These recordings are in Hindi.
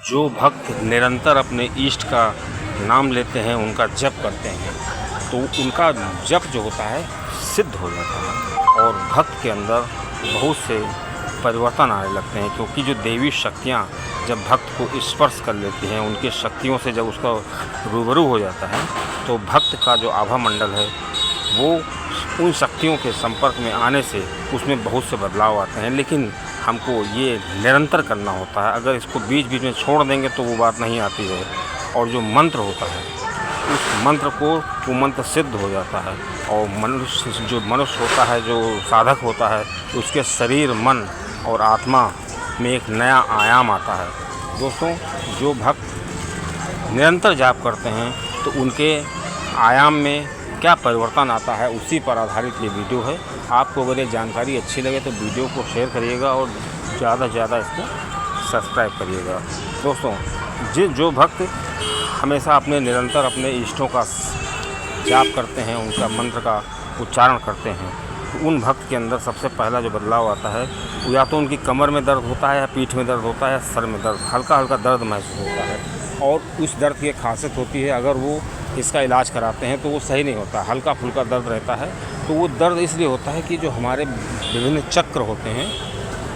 जो भक्त निरंतर अपने इष्ट का नाम लेते हैं, उनका जप करते हैं, तो उनका जप जो होता है सिद्ध हो जाता है और भक्त के अंदर बहुत से परिवर्तन आने लगते हैं। क्योंकि जो देवी शक्तियाँ जब भक्त को स्पर्श कर लेती हैं, उनकी शक्तियों से जब उसका रूबरू हो जाता है, तो भक्त का जो आभा मंडल है वो उन शक्तियों के संपर्क में आने से उसमें बहुत से बदलाव आते हैं। लेकिन हमको ये निरंतर करना होता है। अगर इसको बीच बीच में छोड़ देंगे तो वो बात नहीं आती है। और जो मंत्र होता है, उस मंत्र को वो मंत्र सिद्ध हो जाता है और जो मनुष्य होता है, जो साधक होता है, उसके शरीर, मन और आत्मा में एक नया आयाम आता है। दोस्तों, जो भक्त निरंतर जाप करते हैं तो उनके आयाम में क्या परिवर्तन आता है, उसी पर आधारित ये वीडियो है। आपको अगर ये जानकारी अच्छी लगे तो वीडियो को शेयर करिएगा और ज़्यादा से ज़्यादा इसको सब्सक्राइब करिएगा। दोस्तों, जो भक्त हमेशा निरंतर अपने इष्टों का जाप करते हैं, उनका मंत्र का उच्चारण करते हैं, तो उन भक्त के अंदर सबसे पहला जो बदलाव आता है, या तो उनकी कमर में दर्द होता है, या पीठ में दर्द होता है, या सर में दर्द, हल्का हल्का दर्द महसूस होता है। और उस दर्द की खासियत होती है, अगर वो इसका इलाज कराते हैं तो वो सही नहीं होता, हल्का फुल्का दर्द रहता है। तो वो दर्द इसलिए होता है कि जो हमारे विभिन्न चक्र होते हैं,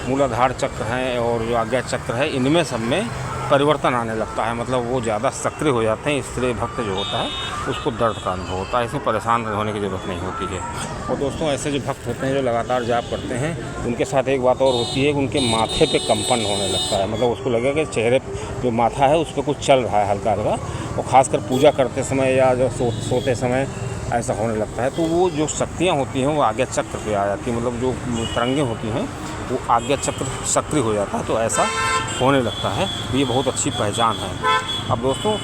मूलाधार चक्र हैं और जो आज्ञा चक्र है, इनमें सब में परिवर्तन आने लगता है। मतलब वो ज़्यादा सक्रिय हो जाते हैं, इसलिए भक्त जो होता है उसको दर्द का अनुभव होता है। इसमें परेशान होने की ज़रूरत नहीं होती है। और दोस्तों, ऐसे जो भक्त होते हैं जो लगातार जाप करते हैं, उनके साथ एक बात और होती है कि उनके माथे पे कंपन होने लगता है। मतलब उसको लगेगा कि चेहरे जो माथा है उस पर कुछ चल रहा है हल्का हल्का, और ख़ासकर पूजा करते समय या जो सोते समय ऐसा होने लगता है। तो वो जो शक्तियाँ होती हैं वो आज्ञा चक्र पे आ जाती हैं। मतलब जो तरंगें होती हैं वो आज्ञा चक्र सक्रिय हो जाता है, तो ऐसा होने लगता है। ये बहुत अच्छी पहचान है। अब दोस्तों,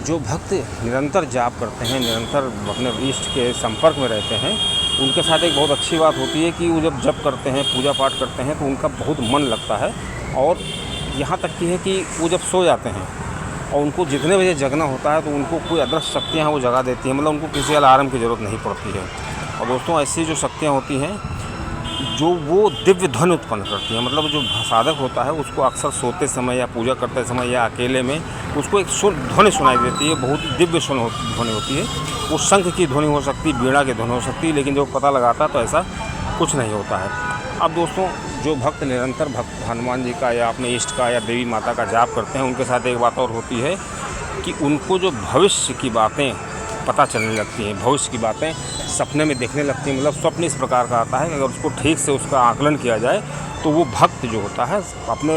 जो भक्त निरंतर जाप करते हैं, निरंतर अपने इष्ट के संपर्क में रहते हैं, उनके साथ एक बहुत अच्छी बात होती है कि वो जब जप करते हैं, पूजा पाठ करते हैं, तो उनका बहुत मन लगता है। और यहाँ तक कि है कि वो जब सो जाते हैं और उनको जितने बजे जगना होता है, तो उनको कोई अदृश्य शक्तियाँ वो जगा देती हैं। मतलब उनको किसी अलार्म की ज़रूरत नहीं पड़ती है। और दोस्तों, ऐसी जो शक्तियाँ होती हैं जो वो दिव्य ध्वनि उत्पन्न करती हैं। मतलब जो साधक होता है उसको अक्सर सोते समय या पूजा करते समय या अकेले में उसको एक ध्वनि सुनाई देती है, बहुत दिव्य ध्वनि होती है। वो शंख की ध्वनि हो सकती है, बीड़ा की ध्वनि हो सकती है, लेकिन जब पता लगाता है तो ऐसा कुछ नहीं होता है। अब दोस्तों, जो भक्त निरंतर भक्त हनुमान जी का या अपने इष्ट का या देवी माता का जाप करते हैं, उनके साथ एक बात और होती है कि उनको जो भविष्य की बातें पता चलने लगती हैं, भविष्य की बातें सपने में देखने लगती हैं। मतलब स्वप्न इस प्रकार का आता है कि अगर उसको ठीक से उसका आकलन किया जाए तो वो भक्त जो होता है अपने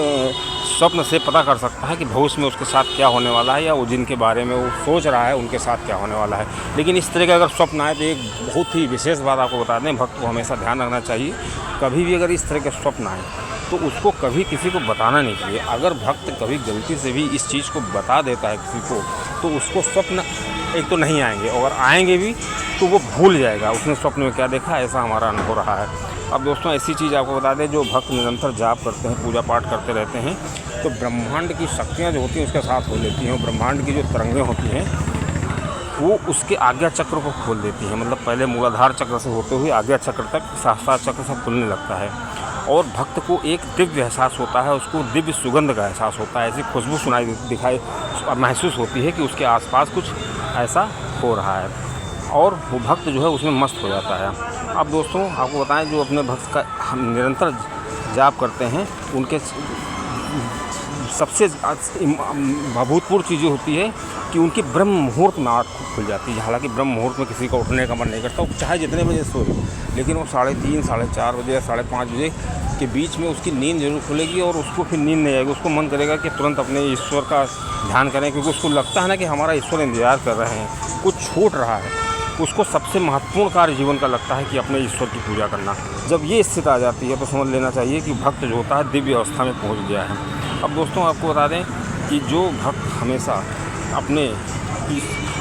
स्वप्न से पता कर सकता है कि भविष्य में उसके साथ क्या होने वाला है, या वो जिनके बारे में वो सोच रहा है उनके साथ क्या होने वाला है। लेकिन इस तरह का अगर स्वप्न आए तो एक बहुत ही विशेष बात आपको बता दें, भक्त को हमेशा ध्यान रखना चाहिए, कभी भी अगर इस तरह के स्वप्न आए तो उसको कभी किसी को बताना नहीं चाहिए। अगर भक्त कभी गलती से भी इस चीज़ को बता देता है किसी को, तो उसको स्वप्न एक तो नहीं आएंगे, और आएंगे भी तो वो भूल जाएगा उसने स्वप्न में क्या देखा। ऐसा हमारा अनुभव रहा है। अब दोस्तों, ऐसी चीज़ आपको बता दें, जो भक्त निरंतर जाप करते हैं, पूजा पाठ करते रहते हैं, तो ब्रह्मांड की शक्तियाँ जो होती हैं उसके साथ हो लेती हैं। ब्रह्मांड की जो तरंगें होती हैं वो उसके आज्ञा चक्र को खोल देती हैं। मतलब पहले मूलाधार चक्र से होते हुए आज्ञा चक्र तक, सहस्त्रार चक्र से खुलने लगता है, और भक्त को एक दिव्य एहसास होता है, उसको दिव्य सुगंध का एहसास होता है। ऐसी खुशबू दिखाई महसूस होती है कि उसके आसपास कुछ ऐसा हो रहा है, और वो भक्त जो है उसमें मस्त हो जाता है। अब दोस्तों, आपको बताएं, जो अपने भक्त का हम निरंतर जाप करते हैं, उनके सबसे अभूतपूर्व चीज़ें होती है कि उनकी ब्रह्म मुहूर्त में आँख खुल जाती है। हालांकि ब्रह्म मुहूर्त में किसी का उठने का मन नहीं करता, वो चाहे जितने बजे सोए, लेकिन वो 3:30, 4:30 बजे या 5:30 बजे के बीच में उसकी नींद जरूर खुलेगी, और उसको फिर नींद नहीं आएगी। उसको मन करेगा कि तुरंत अपने ईश्वर का ध्यान करें, क्योंकि उसको लगता है ना कि हमारा ईश्वर इंतजार कर रहे हैं, कुछ छूट रहा है। उसको सबसे महत्वपूर्ण कार्य जीवन का लगता है कि अपने ईश्वर की पूजा करना। जब ये स्थिति आ जाती है तो समझ लेना चाहिए कि भक्त जो होता है दिव्य अवस्था में पहुँच गया है। अब दोस्तों, आपको बता दें कि जो भक्त हमेशा अपने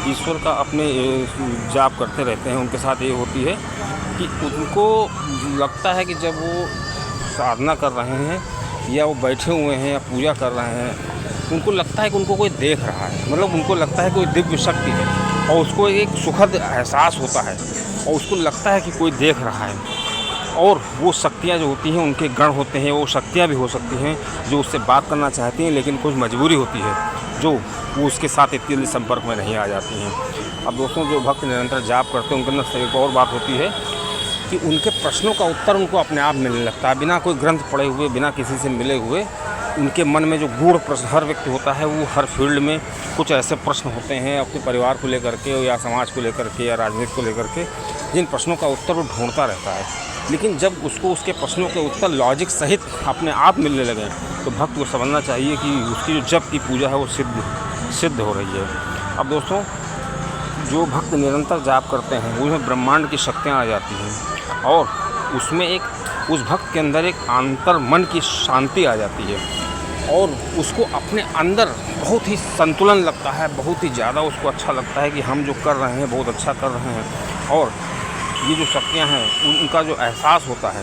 ईश्वर का अपने जाप करते रहते हैं, उनके साथ ये होती है कि उनको लगता है कि जब वो साधना कर रहे हैं या वो बैठे हुए हैं या पूजा कर रहे हैं, उनको लगता है कि उनको कोई देख रहा है। मतलब उनको लगता है कोई दिव्य शक्ति है, और उसको एक सुखद एहसास होता है, और उसको लगता है कि कोई देख रहा है। और वो शक्तियाँ जो होती हैं, उनके गण होते हैं, वो शक्तियाँ भी हो सकती हैं जो उससे बात करना चाहती हैं, लेकिन कुछ मजबूरी होती है जो वो उसके साथ इतनी जल्दी संपर्क में नहीं आ जाती हैं। अब दोस्तों, जो भक्त निरंतर जाप करते हैं उनके अंदर एक और बात होती है कि उनके प्रश्नों का उत्तर उनको अपने आप मिलने लगता है, बिना कोई ग्रंथ पढ़े हुए, बिना किसी से मिले हुए। उनके मन में जो गूढ़ प्रश्न हर व्यक्ति होता है, वो हर फील्ड में कुछ ऐसे प्रश्न होते हैं अपने परिवार को लेकर के, या समाज को लेकर के, या राजनीति को लेकर के, जिन प्रश्नों का उत्तर वो ढूंढता रहता है। लेकिन जब उसको उसके प्रश्नों के उत्तर लॉजिक सहित अपने आप मिलने लगे, तो भक्त को समझना चाहिए कि उसकी जो जप की पूजा है वो सिद्ध हो रही है। अब दोस्तों, जो भक्त निरंतर जाप करते हैं उसमें ब्रह्मांड की शक्तियाँ आ जाती हैं, और उसमें उस भक्त के अंदर एक आंतर मन की शांति आ जाती है, और उसको अपने अंदर बहुत ही संतुलन लगता है, बहुत ही ज़्यादा उसको अच्छा लगता है कि हम जो कर रहे हैं बहुत अच्छा कर रहे हैं। और ये जो शक्तियाँ हैं, उनका जो एहसास होता है,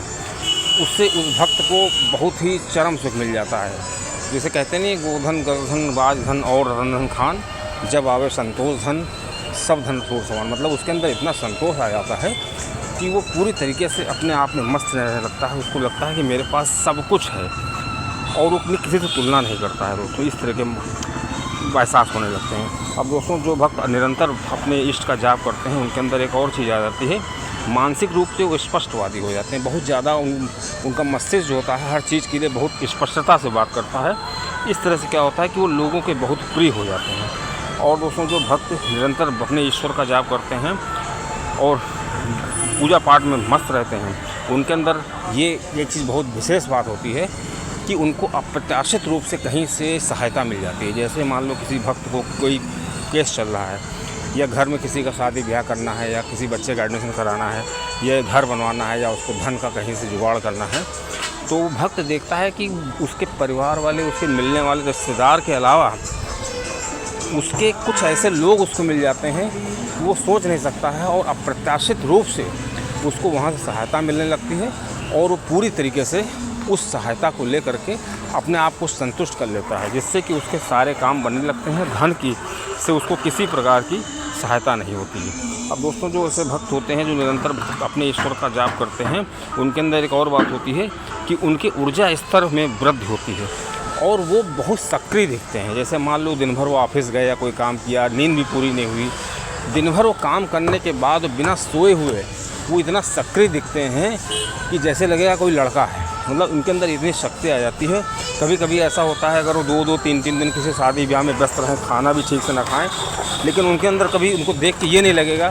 उससे उस भक्त को बहुत ही चरम सुख मिल जाता है। जैसे कहते नहीं, गोधन गर्धन बाज धन और रंधन खान, जब आवे संतोष धन सब धन थोड़ समान। मतलब उसके अंदर इतना संतोष आ जाता है कि वो पूरी तरीके से अपने आप में मस्त रहने लगता है। उसको लगता है कि मेरे पास सब कुछ है, और वो अपनी किसी से तुलना नहीं करता है दोस्तों। इस तरह के एहसास होने लगते हैं। अब दोस्तों, जो भक्त निरंतर अपने इष्ट का जाप करते हैं उनके अंदर एक और चीज़ आ जाती है, मानसिक रूप से वो स्पष्टवादी हो जाते हैं। बहुत ज़्यादा उनका मस्तिष्क जो होता है हर चीज़ के लिए बहुत स्पष्टता से बात करता है। इस तरह से क्या होता है कि वो लोगों के बहुत प्रिय हो जाते हैं। और दोस्तों, जो भक्त निरंतर अपने ईश्वर का जाप करते हैं और पूजा पाठ में मस्त रहते हैं, उनके अंदर ये एक चीज़ बहुत विशेष बात होती है कि उनको अप्रत्याशित रूप से कहीं से सहायता मिल जाती है। जैसे मान लो किसी भक्त को कोई केस चल रहा है, या घर में किसी का शादी ब्याह करना है, या किसी बच्चे का एडमिशन कराना है, या घर बनवाना है, या उसको धन का कहीं से जुगाड़ करना है, तो वो भक्त देखता है कि उसके परिवार वाले, उसके मिलने वाले रिश्तेदार के अलावा उसके कुछ ऐसे लोग उसको मिल जाते हैं वो सोच नहीं सकता है, और अप्रत्याशित रूप से उसको वहाँ से सहायता मिलने लगती है, और वो पूरी तरीके से उस सहायता को लेकर के अपने आप को संतुष्ट कर लेता है, जिससे कि उसके सारे काम बनने लगते हैं। धन की से उसको किसी प्रकार की सहायता नहीं होती है। अब दोस्तों, जो ऐसे भक्त होते हैं जो निरंतर अपने ईश्वर का जाप करते हैं, उनके अंदर एक और बात होती है कि उनकी ऊर्जा स्तर में वृद्धि होती है, और वो बहुत सक्रिय दिखते हैं। जैसे मान लो दिन भर वो ऑफिस गए या कोई काम किया, नींद भी पूरी नहीं हुई, दिन भर वो काम करने के बाद बिना सोए हुए वो इतना सक्रिय दिखते हैं कि जैसे लगेगा कोई लड़का है। मतलब उनके अंदर इतनी शक्ति आ जाती है। कभी कभी ऐसा होता है, अगर वो 2-2, 3-3 दिन किसी शादी ब्याह में व्यस्त रहें, खाना भी ठीक से ना खाएं, लेकिन उनके अंदर कभी उनको देख के ये नहीं लगेगा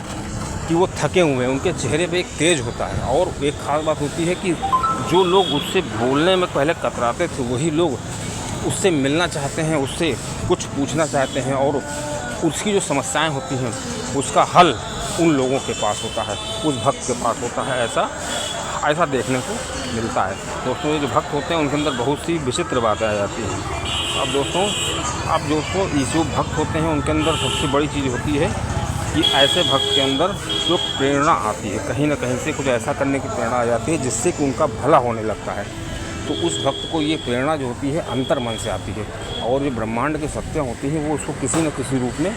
कि वो थके हुए हैं। उनके चेहरे पे एक तेज होता है। और एक ख़ास बात होती है कि जो लोग उससे बोलने में पहले कतराते थे, वही लोग उससे मिलना चाहते हैं, उससे कुछ पूछना चाहते हैं, और उसकी जो समस्याएं होती हैं उसका हल उन लोगों के पास होता है, उस भक्त के पास होता है। ऐसा देखने को मिलता है। दोस्तों, ये जो भक्त होते हैं उनके अंदर बहुत सी विचित्र बातें आ जाती हैं। अब दोस्तों, ये जो भक्त होते हैं उनके अंदर सबसे बड़ी चीज़ होती है कि ऐसे भक्त के अंदर जो प्रेरणा आती है, कहीं ना कहीं से कुछ ऐसा करने की प्रेरणा आ जाती है जिससे कि उनका भला होने लगता है। तो उस भक्त को ये प्रेरणा जो होती है अंतर मन से आती है, और ये ब्रह्मांड की शक्तियाँ होती हैं वो उसको किसी न किसी रूप में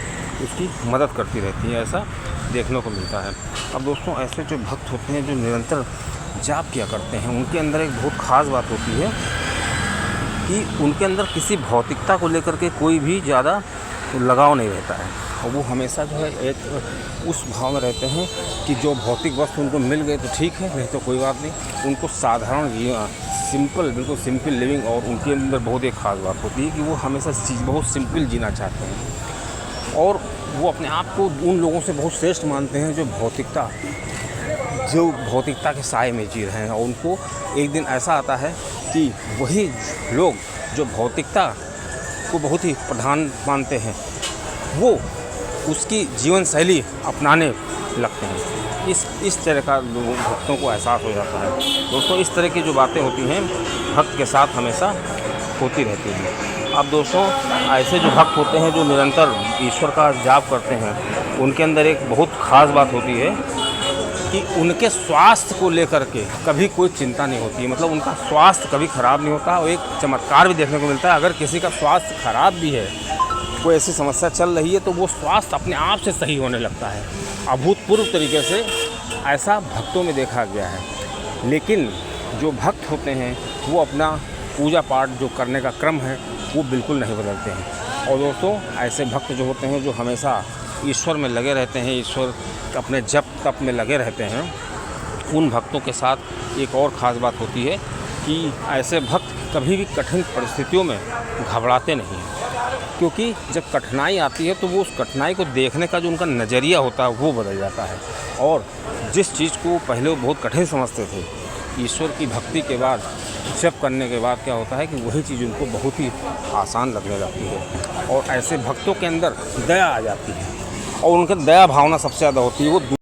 उसकी मदद करती रहती है। ऐसा देखने को मिलता है। अब दोस्तों, ऐसे जो भक्त होते हैं जो निरंतर जाप किया करते हैं, उनके अंदर एक बहुत ख़ास बात होती है कि उनके अंदर किसी भौतिकता को लेकर के कोई भी ज़्यादा लगाव नहीं रहता है, और वो हमेशा जो है एक उस भाव में रहते हैं कि जो भौतिक वस्तु उनको मिल गए तो ठीक है, नहीं तो कोई बात नहीं। उनको साधारण बिल्कुल सिंपल लिविंग, और उनके अंदर बहुत एक ख़ास बात होती है कि वो हमेशा बहुत सिंपल जीना चाहते हैं, और वो अपने आप को उन लोगों से बहुत श्रेष्ठ मानते हैं जो भौतिकता के साए में जी रहे हैं। और उनको एक दिन ऐसा आता है कि वही लोग जो भौतिकता को बहुत ही प्रधान मानते हैं, वो उसकी जीवन शैली अपनाने लगते हैं। इस तरह का लोगों भक्तों को एहसास हो जाता है। दोस्तों, इस तरह की जो बातें होती हैं भक्त के साथ हमेशा होती रहती हैं। अब दोस्तों, ऐसे जो भक्त होते हैं जो निरंतर ईश्वर का जाप करते हैं, उनके अंदर एक बहुत ख़ास बात होती है कि उनके स्वास्थ्य को लेकर के कभी कोई चिंता नहीं होती है। मतलब उनका स्वास्थ्य कभी ख़राब नहीं होता। और एक चमत्कार भी देखने को मिलता है, अगर किसी का स्वास्थ्य ख़राब भी है, कोई ऐसी समस्या चल रही है, तो वो स्वास्थ्य अपने आप से सही होने लगता है। अभूतपूर्व तरीके से ऐसा भक्तों में देखा गया है। लेकिन जो भक्त होते हैं वो अपना पूजा पाठ जो करने का क्रम है वो बिल्कुल नहीं बदलते हैं। और दोस्तों ऐसे भक्त जो होते हैं जो हमेशा ईश्वर में लगे रहते हैं, ईश्वर अपने जप तप में लगे रहते हैं, उन भक्तों के साथ एक और ख़ास बात होती है कि ऐसे भक्त कभी भी कठिन परिस्थितियों में घबराते नहीं हैं, क्योंकि जब कठिनाई आती है तो वो उस कठिनाई को देखने का जो उनका नज़रिया होता है वो बदल जाता है। और जिस चीज़ को पहले वो बहुत कठिन समझते थे, ईश्वर की भक्ति के बाद जप करने के बाद क्या होता है कि वही चीज़ उनको बहुत ही आसान लगने लगती है। और ऐसे भक्तों के अंदर दया आ जाती है और उनके दया भावना सबसे ज़्यादा होती है। वो